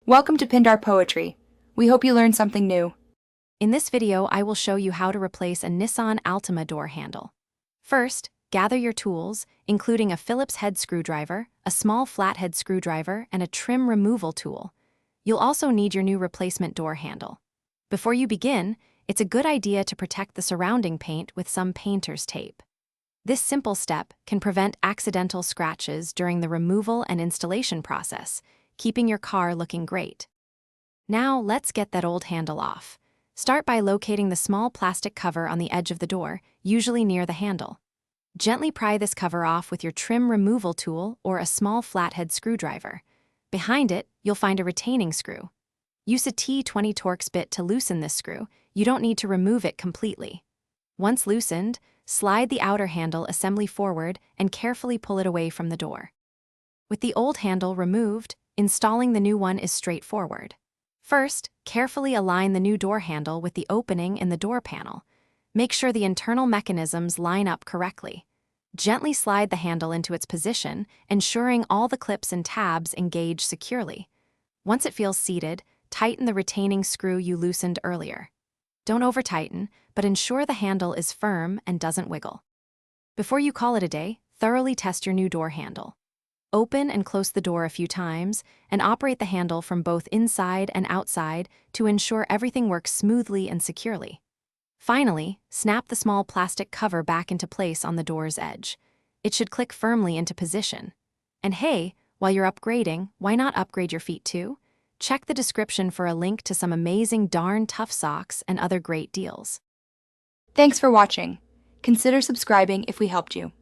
Welcome to Pindar Poetry. We hope you learned something new. In this video, I will show you how to replace a Nissan Altima door handle. First, gather your tools, including a Phillips head screwdriver, a small flathead screwdriver, and a trim removal tool. You'll also need your new replacement door handle. Before you begin, it's a good idea to protect the surrounding paint with some painter's tape. This simple step can prevent accidental scratches during the removal and installation process, keeping your car looking great. Now, let's get that old handle off. Start by locating the small plastic cover on the edge of the door, usually near the handle. Gently pry this cover off with your trim removal tool or a small flathead screwdriver. Behind it, you'll find a retaining screw. Use a T20 Torx bit to loosen this screw. You don't need to remove it completely. Once loosened, slide the outer handle assembly forward and carefully pull it away from the door. With the old handle removed, installing the new one is straightforward. First, carefully align the new door handle with the opening in the door panel. Make sure the internal mechanisms line up correctly. Gently slide the handle into its position, ensuring all the clips and tabs engage securely. Once it feels seated, tighten the retaining screw you loosened earlier. Don't over-tighten, but ensure the handle is firm and doesn't wiggle. Before you call it a day, thoroughly test your new door handle. Open and close the door a few times, and operate the handle from both inside and outside to ensure everything works smoothly and securely. Finally, snap the small plastic cover back into place on the door's edge. It should click firmly into position. And hey, while you're upgrading, why not upgrade your feet too? Check the description for a link to some amazing darn tough socks and other great deals. Thanks for watching. Consider subscribing if we helped you.